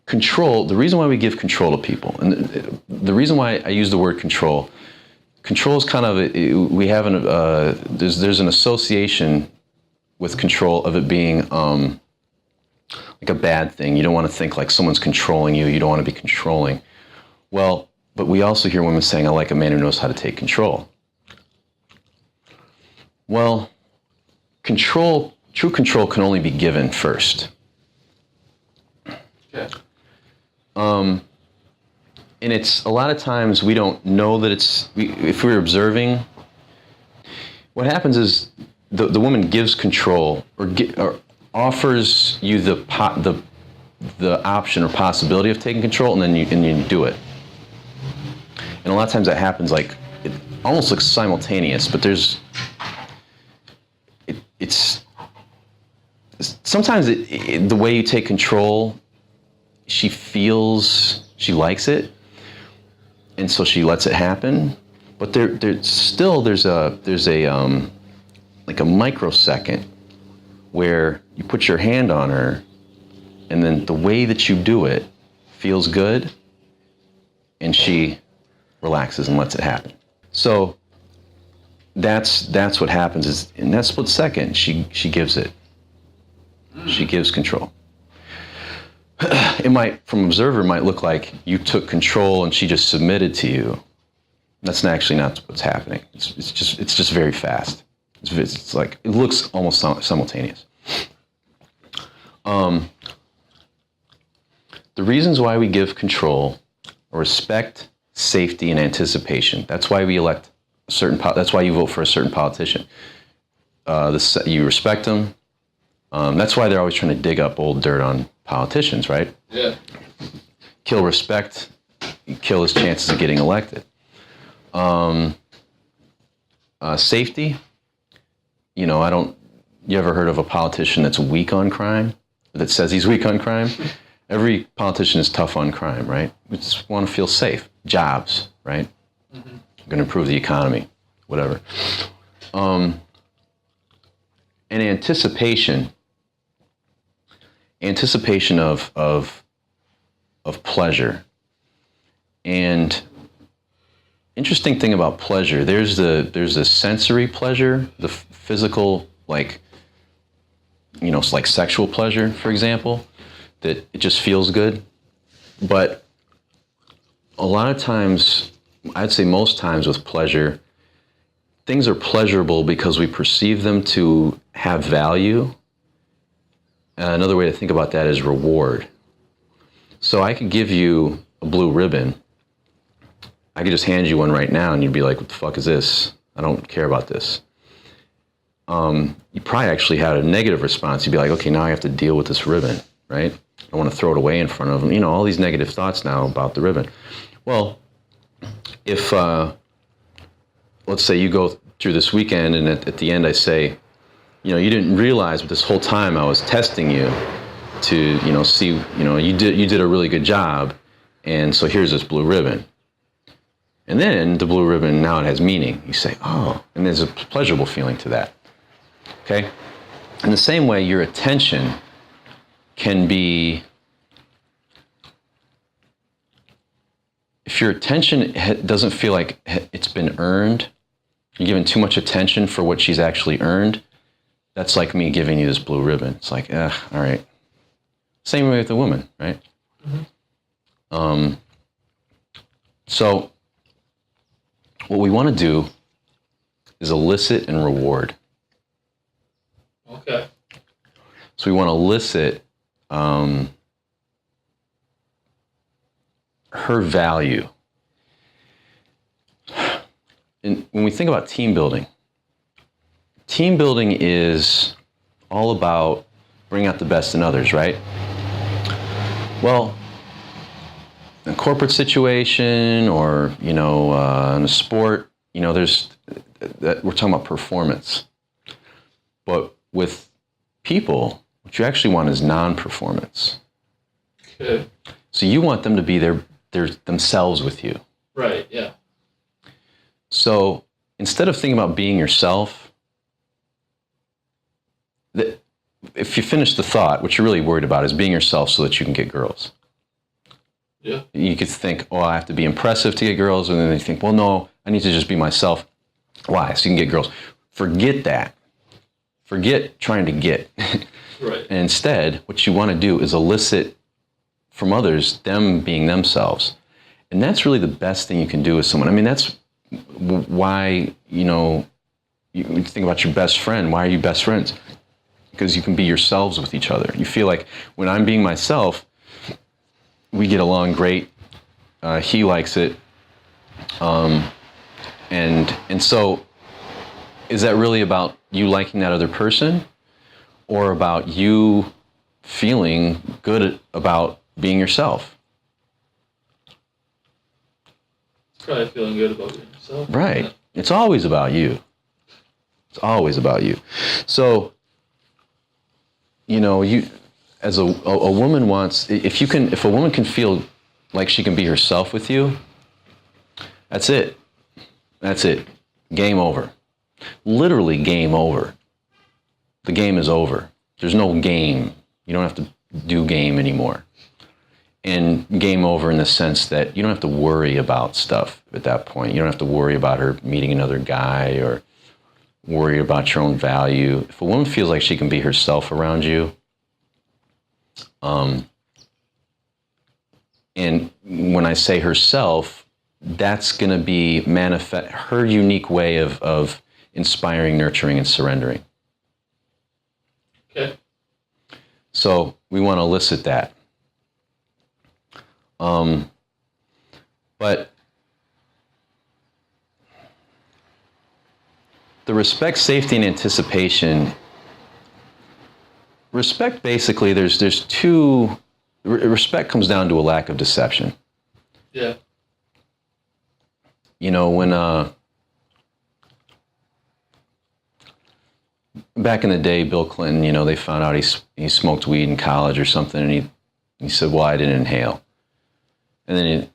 control, the reason why we give control to people, and the reason why I use the word control is kind of, we have there's an association with control of it being like a bad thing. You don't want to think like someone's controlling you. You don't want to be controlling. Well, but we also hear women saying, I like a man who knows how to take control. Well, true control can only be given first. Okay. And it's a lot of times we don't know that if we're observing, what happens is the woman gives control or offers you the option or possibility of taking control, and then you do it. And a lot of times that happens like, it almost looks simultaneous, but it's sometimes the way you take control, she feels she likes it, and so she lets it happen. But there's a like a microsecond where you put your hand on her, and then the way that you do it feels good, and she relaxes and lets it happen. So that's what happens is in that split second she gives it. She gives control. It might, from observer, might look like you took control and she just submitted to you. That's actually not what's happening. It's just very fast. It's like, it looks almost simultaneous. The reasons why we give control are respect, safety, and anticipation. That's why we elect a certain. That's why you vote for a certain politician. You respect them. That's why they're always trying to dig up old dirt on politicians, right? Yeah. Kill respect, kill his chances of getting elected. Safety. You ever heard of a politician that's weak on crime? That says he's weak on crime? Every politician is tough on crime, right? We just want to feel safe. Jobs, right? Mm-hmm. Going to improve the economy, whatever. And anticipation of pleasure. And interesting thing about pleasure, there's the sensory pleasure, the physical, like sexual pleasure, for example, that it just feels good. But a lot of times, I'd say most times with pleasure, things are pleasurable because we perceive them to have value. Another way to think about that is reward. So I could give you a blue ribbon. I could just hand you one right now and you'd be like, what the fuck is this? I don't care about this. You probably actually had a negative response. You'd be like, okay, now I have to deal with this ribbon, right? I want to throw it away in front of them. All these negative thoughts now about the ribbon. Well, if, let's say you go through this weekend and at the end I say, you didn't realize this whole time I was testing you to, see, you did a really good job, and so here's this blue ribbon. And then the blue ribbon, now it has meaning. You say, oh, and there's a pleasurable feeling to that. Okay? In the same way, your attention can be, if your attention doesn't feel like it's been earned, you're giving too much attention for what she's actually earned, that's like me giving you this blue ribbon. It's like, all right. Same way with a woman, right? Mm-hmm. So what we want to do is elicit and reward. Okay. So we want to elicit her value. And when we think about team building is all about bringing out the best in others, right? Well, in a corporate situation or, in a sport, there's that we're talking about performance. But with people, what you actually want is non-performance. Okay. So you want them to be their themselves with you. Right, yeah. So instead of thinking about being yourself, if you finish the thought, what you're really worried about is being yourself so that you can get girls. Yeah. You could think, oh, I have to be impressive to get girls, and then they think, well, no, I need to just be myself. Why? So you can get girls. Forget that. Forget trying to get. Right. And instead, what you want to do is elicit from others them being themselves. And that's really the best thing you can do with someone. I mean, that's why, you think about your best friend. Why are you best friends? Because you can be yourselves with each other. You feel like when I'm being myself, we get along great. He likes it. And so is that really about you liking that other person, or about you feeling good about being yourself? It's probably feeling good about being yourself. Right. Yeah. It's always about you. It's always about you. So, you as a woman wants, if a woman can feel like she can be herself with you, that's it. That's it. Game over. Literally game over. The game is over. There's no game. You don't have to do game anymore. And game over in the sense that you don't have to worry about stuff at that point. You don't have to worry about her meeting another guy or worry about your own value. If a woman feels like she can be herself around you, and when I say herself, that's going to be manifest her unique way of inspiring, nurturing, and surrendering. Okay. So we want to elicit that. But the respect, safety, and anticipation. Respect, basically, there's two. Respect comes down to a lack of deception. Yeah. When back in the day, Bill Clinton, they found out he smoked weed in college or something, and he said, "Well, I didn't inhale," and then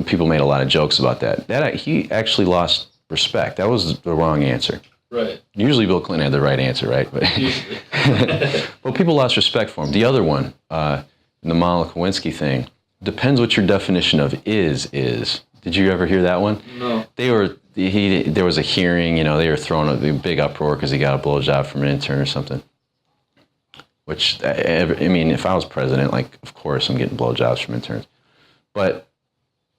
people made a lot of jokes about that. He actually lost respect. That was the wrong answer. Right. Usually Bill Clinton had the right answer, right? But Usually. but people lost respect for him. The other one, the Monica Lewinsky thing, depends what your definition of is. Did you ever hear that one? No. There was a hearing, they were throwing a big uproar because he got a blowjob from an intern or something. Which, if I was president, of course I'm getting blowjobs from interns. But,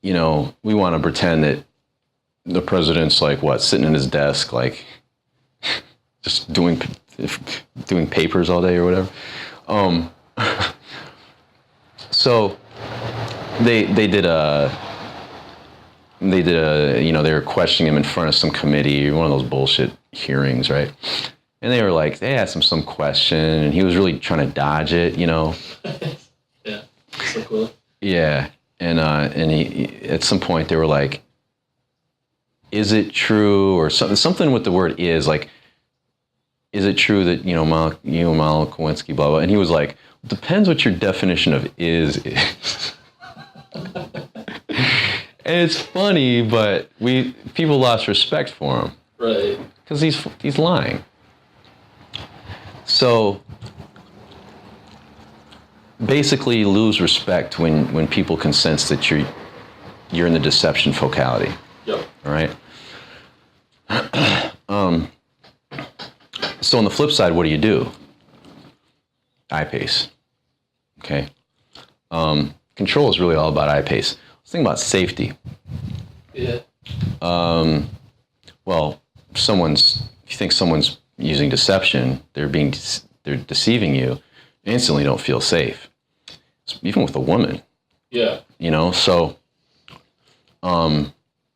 we want to pretend that the president's sitting in his desk, just doing papers all day or whatever. So they did a they were questioning him in front of some committee, one of those bullshit hearings, right? And they were they asked him some question, and he was really trying to dodge it, Yeah. So cool. Yeah, and he at some point they were like, "Is it true?" or something with the word "is," "Is it true that you and Monica Lewinsky, blah blah?" And he was like, "Depends what your definition of is." And it's funny, but people lost respect for him. Right. Because he's lying. So basically you lose respect when people can sense that you're in the deception focality. Yep. All right? So on the flip side, what do? Eye pace. Okay? Control is really all about eye pace. Let's think about safety. Yeah. Well, if you think someone's using deception, they're deceiving you, instantly don't feel safe. Even with a woman. Yeah. So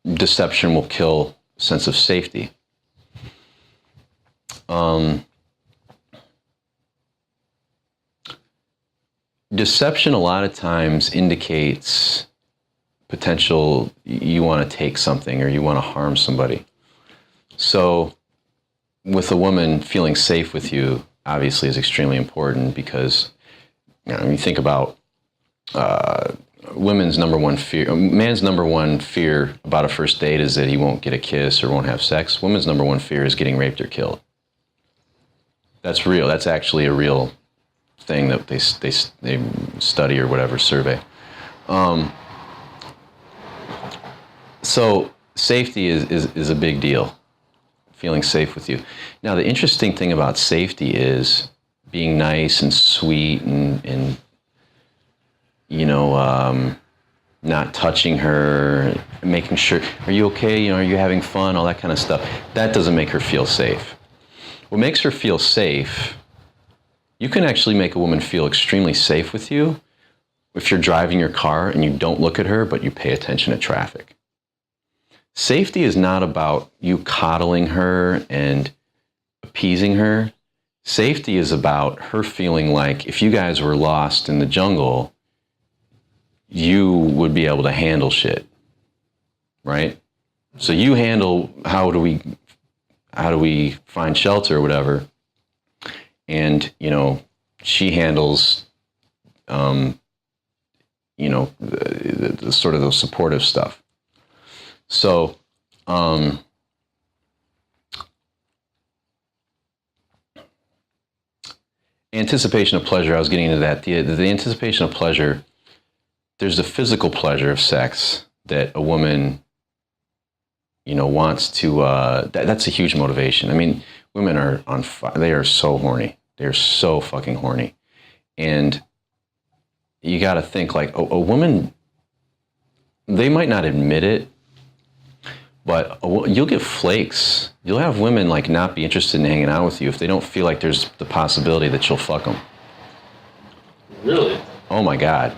deception will kill sense of safety. Deception a lot of times indicates potential you want to take something or you want to harm somebody. So with a woman, feeling safe with you obviously is extremely important because you think about man's number one fear about a first date is that he won't get a kiss or won't have sex. Women's number one fear is getting raped or killed. That's real. That's actually a real thing that they study or whatever, survey. So safety is a big deal. Feeling safe with you. Now, the interesting thing about safety is being nice and sweet and not touching her, making sure, are you okay? Are you having fun? All that kind of stuff. That doesn't make her feel safe. What makes her feel safe, you can actually make a woman feel extremely safe with you if you're driving your car and you don't look at her, but you pay attention to traffic. Safety is not about you coddling her and appeasing her. Safety is about her feeling like if you guys were lost in the jungle, you would be able to handle shit, right? So you handle how do we find shelter or whatever, and she handles the sort of the supportive stuff. So anticipation of pleasure, I was getting into that. The anticipation of pleasure, there's the physical pleasure of sex that a woman, wants to, that's a huge motivation. I mean, women are on fire. They are so horny. They're so fucking horny. And you got to think like a woman, they might not admit it, but you'll get flakes. You'll have women like not be interested in hanging out with you if they don't feel like there's the possibility that you'll fuck them. Really? Oh my God.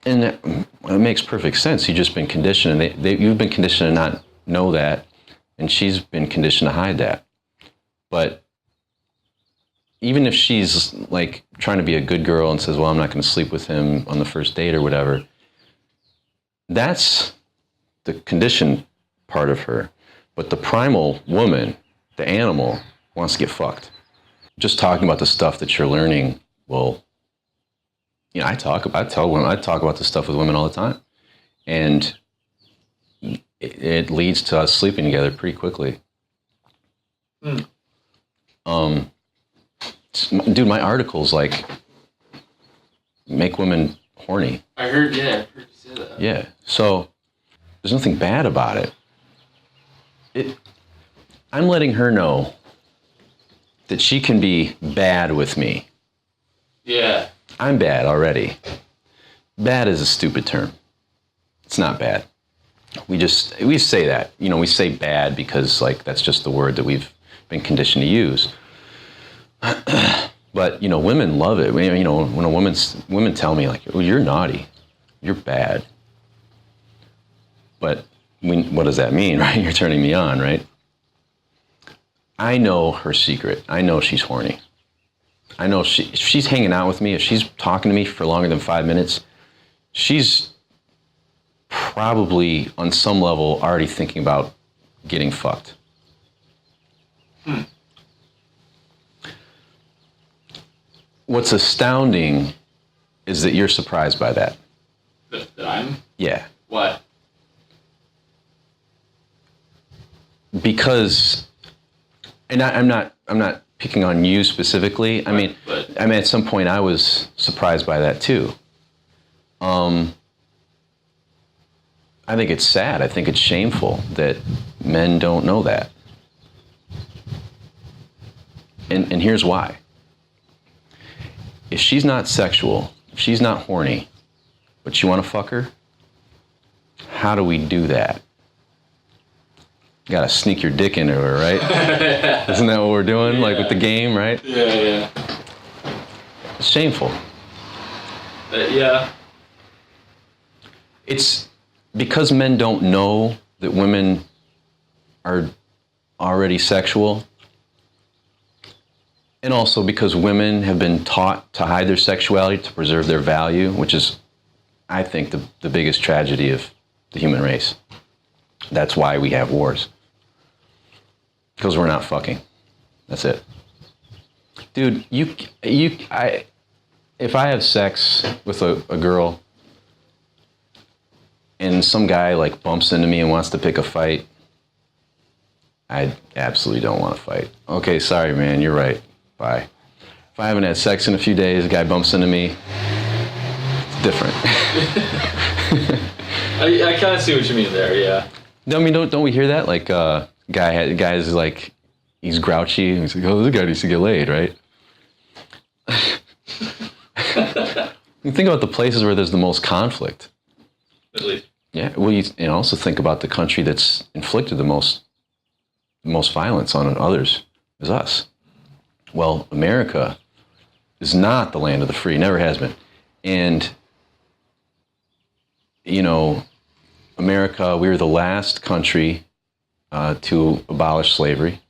And it makes perfect sense. You've just been conditioned, and you've been conditioned to not know that, and she's been conditioned to hide that. But even if she's like trying to be a good girl and says, well, I'm not going to sleep with him on the first date or whatever, that's the conditioned part of her. But the primal woman, the animal, wants to get fucked. Just talking about the stuff that you're learning will, I talk about this stuff with women all the time. And it leads to us sleeping together pretty quickly. Dude, my articles like make women horny. I heard you say that. Yeah. So there's nothing bad about it. I'm letting her know that she can be bad with me. Yeah. I'm bad already. Bad is a stupid term. It's not bad. We say that. We say bad because like that's just the word that we've been conditioned to use. But women love it. When women tell me like, "Oh, you're naughty, you're bad." But what does that mean, right? You're turning me on, right? I know her secret. I know she's horny. I know if she's hanging out with me, if she's talking to me for longer than 5 minutes, she's probably on some level already thinking about getting fucked. What's astounding is that you're surprised by that. That I'm? Yeah. Why? Because, and I'm not picking on you specifically. I mean, at some point I was surprised by that too. I think it's sad. I think it's shameful that men don't know that. And here's why. If she's not sexual, if she's not horny, but you want to fuck her, how do we do that? You gotta sneak your dick into her, right? Isn't that what we're doing? Yeah. Like with the game, right? Yeah. It's shameful. Yeah. It's because men don't know that women are already sexual, and also because women have been taught to hide their sexuality to preserve their value, which is, I think, the biggest tragedy of the human race. That's why we have wars. Because we're not fucking. That's it. Dude, if I have sex with a girl and some guy like bumps into me and wants to pick a fight, I absolutely don't want to fight. Okay, sorry, man, you're right. Bye. If I haven't had sex in a few days, a guy bumps into me, it's different. I kind of see what you mean there. Yeah. I mean, don't we hear that? Like, guys like, he's grouchy. He's like, oh, this guy needs to get laid, right? You think about the places where there's the most conflict. At least. Yeah. Well, and also think about the country that's inflicted the most violence on others is us. Well, America is not the land of the free. Never has been. And, you know, America, we were the last country to abolish slavery.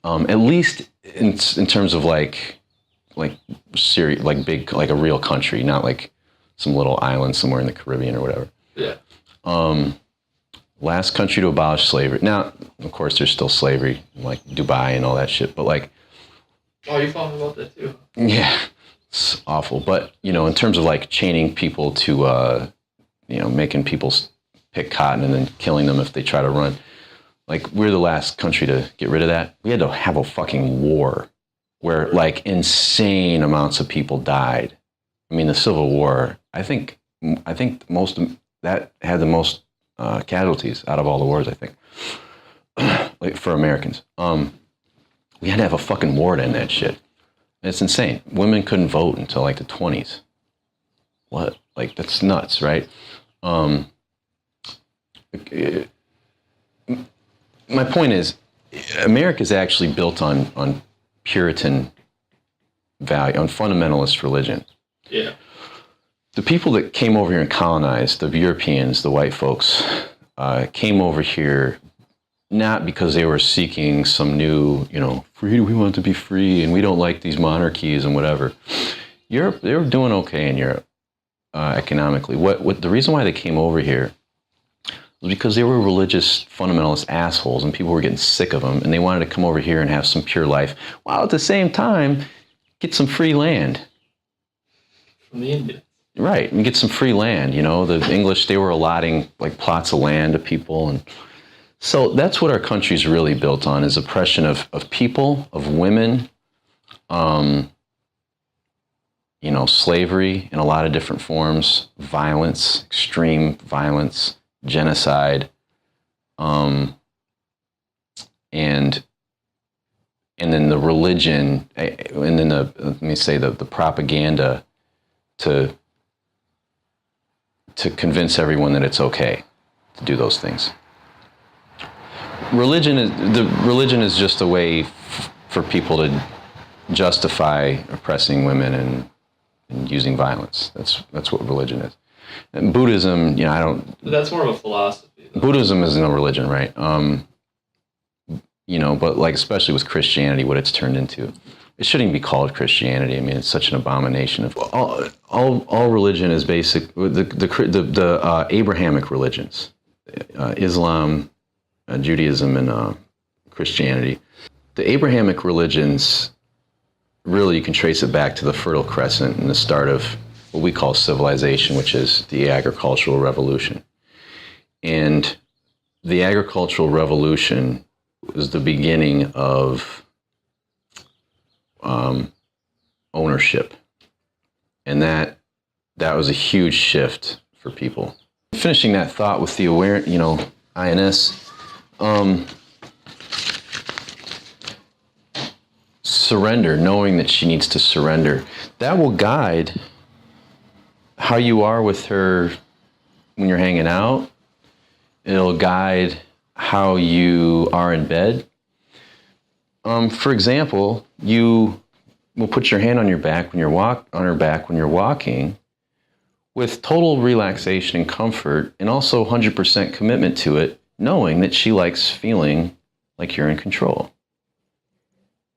At least in terms of like serious, like big, like a real country, not like some little island somewhere in the Caribbean or whatever. Yeah. Last country to abolish slavery. Now, of course, there's still slavery, like Dubai and all that shit. But like, Oh, you found about that too. yeah, it's awful. But you know, in terms of like chaining people to, you know, making people pick cotton and then killing them if they try to run. Like, we're the last country to get rid of that. We had to have a fucking war where like insane amounts of people died. I mean, the Civil War, I think most of that had the most casualties out of all the wars, I think, like for Americans. We had to have a fucking war to end that shit. It's insane. Women couldn't vote until like the 20s. What? Like, that's nuts, right? My point is, America is actually built on Puritan value, on fundamentalist religion. Yeah. The people that came over here and colonized, the Europeans, the white folks, came over here not because they were seeking some new, you know, free, we want to be free and we don't like these monarchies and whatever. Europe, they were doing okay in Europe economically. What the reason why they came over here was because they were religious fundamentalist assholes and people were getting sick of them and they wanted to come over here and have some pure life while at the same time get some free land. From the Indians. Right, and get some free land. You know, the English, they were allotting like plots of land to people. And so that's what our country's really built on, is oppression of people, of women, you know, slavery in a lot of different forms, violence, extreme violence, genocide, and then the religion, and then let me say the propaganda to convince everyone that it's okay to do those things. Religion is just a way for people to justify oppressing women and using violence. That's what religion is. And Buddhism, you know, But that's more of a philosophy, though. Buddhism isn't a religion, right? You know, but like especially with Christianity, what it's turned into. It shouldn't even be called Christianity. I mean, it's such an abomination. Of all religion is basic. The Abrahamic religions, Islam, Judaism, and Christianity. The Abrahamic religions, really, you can trace it back to the Fertile Crescent and the start of what we call civilization, which is the agricultural revolution. And the agricultural revolution was the beginning of ownership, and that was a huge shift for people. Finishing that thought with the INS, surrender, knowing that she needs to surrender, that will guide how you are with her when you're hanging out. It'll guide how you are in bed. For example, you will put your hand on your back when you're walking, with total relaxation and comfort, and also 100% commitment to it, knowing that she likes feeling like you're in control,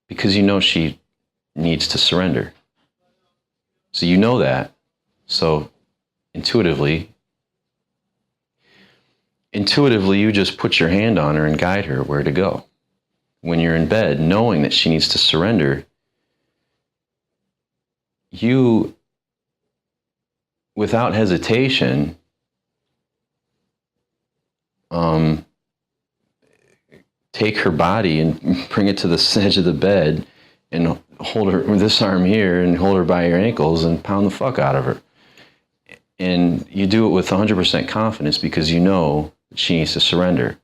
because you know she needs to surrender. So you know that. So intuitively, you just put your hand on her and guide her where to go. When you're in bed, knowing that she needs to surrender, you, without hesitation, take her body and bring it to the edge of the bed and hold her with this arm here and hold her by your ankles and pound the fuck out of her. And you do it with 100% confidence because you know she needs to surrender.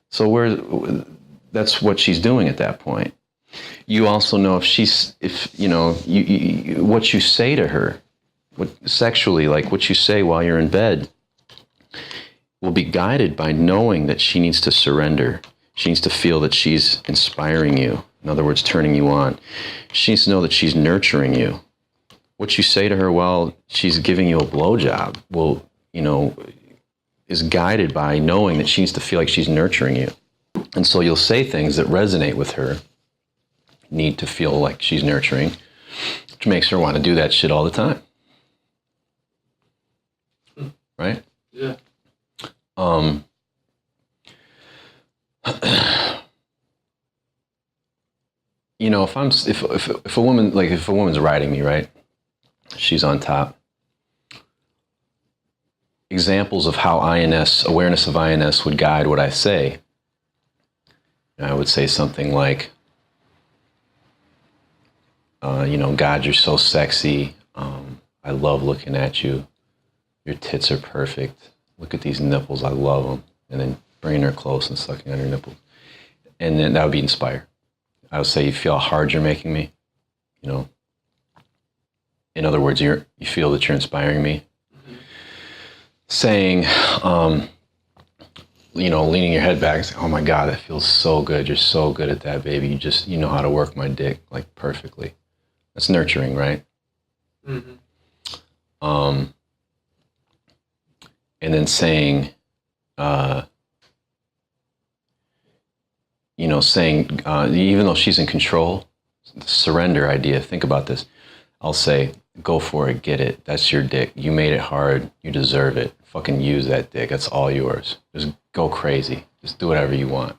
So that's what she's doing at that point. You also know what you say to her, sexually, like what you say while you're in bed, will be guided by knowing that she needs to surrender. She needs to feel that she's inspiring you. In other words, turning you on. She needs to know that she's nurturing you. What you say to her while she's giving you a blowjob is guided by knowing that she needs to feel like she's nurturing you. And so you'll say things that resonate with her, need to feel like she's nurturing, which makes her want to do that shit all the time. Right? Yeah. If a woman's riding me, right? She's on top. Examples of how awareness of INS would guide what I say. I would say something like, God, you're so sexy. I love looking at you. Your tits are perfect. Look at these nipples. I love them. And then bringing her close and sucking on her nipples. And then that would be inspire. I would say, you feel how hard you're making me. In other words, you feel that you're inspiring me. Mm-hmm. Saying, leaning your head back and saying, oh my God, that feels so good. You're so good at that, baby. You know how to work my dick like perfectly. That's nurturing, right? Mm-hmm. And then saying, even though she's in control, the surrender idea, think about this. I'll say, go for it, get it. That's your dick. You made it hard. You deserve it. Fucking use that dick. That's all yours. Just go crazy. Just do whatever you want.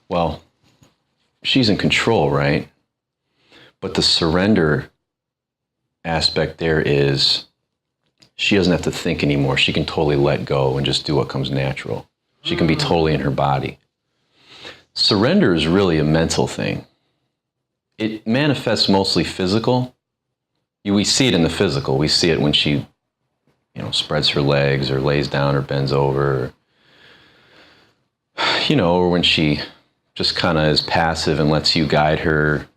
Well, she's in control, right? But the surrender aspect there is she doesn't have to think anymore. She can totally let go and just do what comes natural. She can be totally in her body. Surrender is really a mental thing. It manifests mostly physical. We see it in the physical. We see it when she, spreads her legs or lays down or bends over, or when she just kind of is passive and lets you guide her when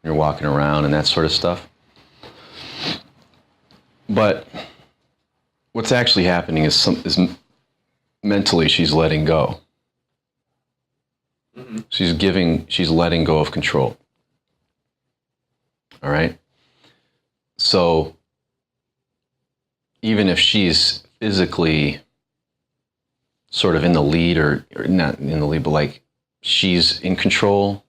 you're walking around and that sort of stuff. But what's actually happening is mentally she's letting go. Mm-hmm. She's letting go of control. All right? So even if she's physically sort of in the lead or not in the lead, but like she's in control,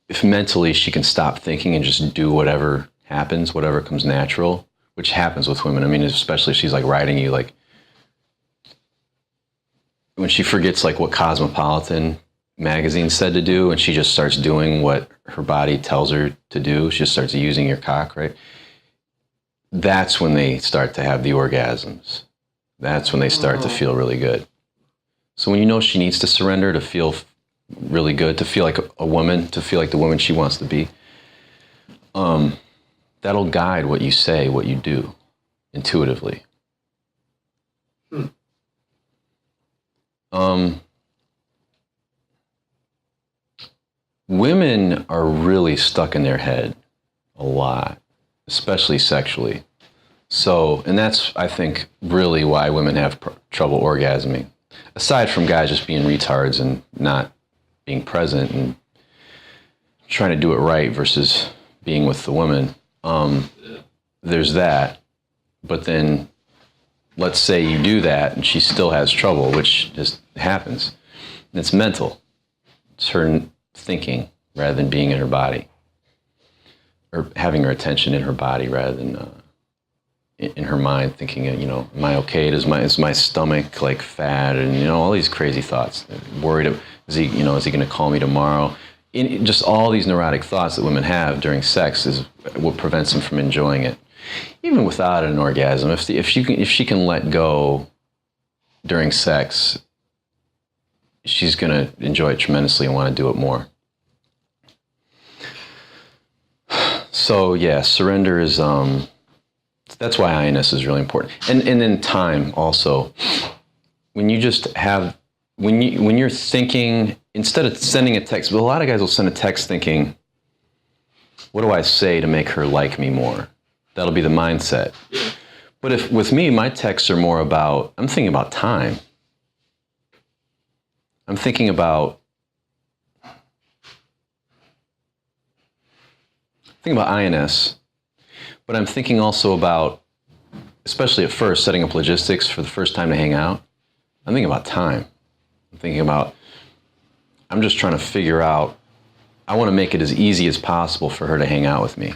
if mentally she can stop thinking and just do whatever happens, whatever comes natural, which happens with women. I mean, especially if she's like riding you, like when she forgets like what Cosmopolitan magazine said to do and she just starts doing what her body tells her to do, she just starts using your cock, right? That's when they start to have the orgasms. That's when they start to feel really good. So when you know she needs to surrender to feel really good, to feel like a woman, to feel like the woman she wants to be, that'll guide what you say, what you do, intuitively. Women are really stuck in their head a lot, especially sexually. So, and that's, I think, really why women have trouble orgasming. Aside from guys just being retards and not being present and trying to do it right versus being with the woman, there's that. But then, let's say you do that and she still has trouble, which just happens. And it's mental. It's her thinking rather than being in her body, or having her attention in her body rather than in her mind, thinking, am I okay? Is my stomach like fat? And all these crazy thoughts. Worried, is he going to call me tomorrow? Just all these neurotic thoughts that women have during sex is what prevents them from enjoying it, even without an orgasm. If she can let go during sex, she's going to enjoy it tremendously and want to do it more. So So yeah, surrender is that's why INS is really important. And then time also. When you just have when you're thinking, instead of sending a text, but a lot of guys will send a text thinking, what do I say to make her like me more? That'll be the mindset. Yeah. But if with me, my texts are more about, I'm thinking about time. I'm thinking about INS, but I'm thinking also about, especially at first, setting up logistics for the first time to hang out. I'm thinking about time. I'm thinking about, I'm just trying to figure out, I want to make it as easy as possible for her to hang out with me.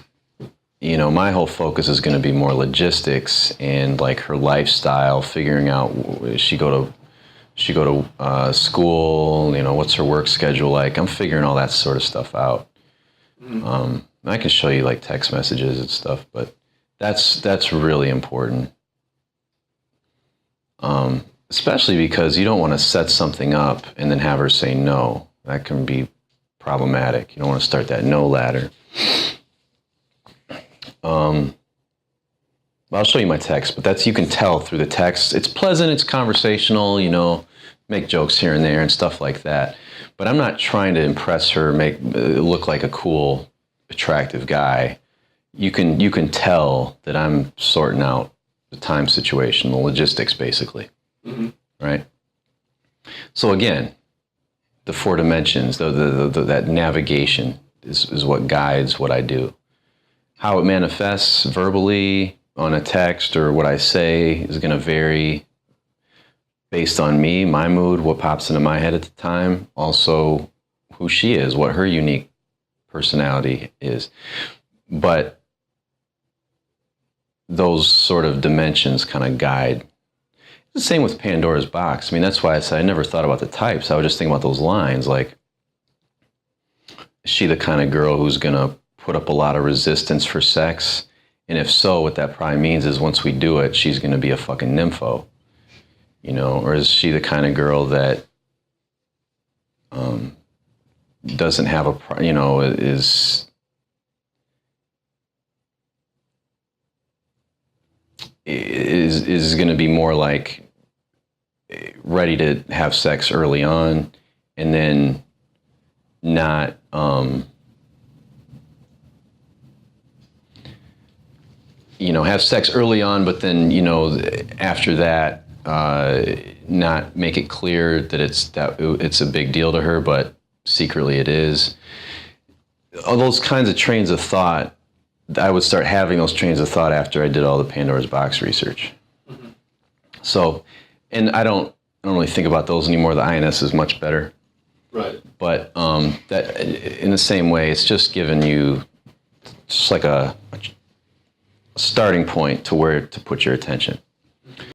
You know, my whole focus is going to be more logistics and like her lifestyle, figuring out, she go to school, you know, what's her work schedule like. I'm figuring all that sort of stuff out. I can show you like text messages and stuff, but that's really important. Especially because you don't want to set something up and then have her say no. That can be problematic. You don't want to start that no ladder. I'll show you my text, but you can tell through the text. It's pleasant, it's conversational, you know, make jokes here and there and stuff like that. But I'm not trying to impress her, make look like a cool, attractive guy. You can tell that I'm sorting out the time situation, the logistics, basically. Mm-hmm. Right? So again, the 4 dimensions, that navigation is what guides what I do. How it manifests verbally on a text or what I say is going to vary based on me, my mood, what pops into my head at the time, also who she is, what her unique personality is. But those sort of dimensions kind of guide. It's the same with Pandora's box. I mean, that's why I said I never thought about the types. I would just think about those lines, like, is she the kind of girl who's going to put up a lot of resistance for sex? And if so, what that probably means is once we do it, she's going to be a fucking nympho. You know, or is she the kind of girl that doesn't have a, you know, is going to be more like ready to have sex early on and then not you know, have sex early on, but then, you know, after that, not make it clear that it's a big deal to her, but secretly it is. All those kinds of trains of thought, I would start having those trains of thought after I did all the Pandora's box research. Mm-hmm. So, and I don't really think about those anymore. The INS is much better. Right. But that, in the same way, it's just giving you just like a starting point to where to put your attention.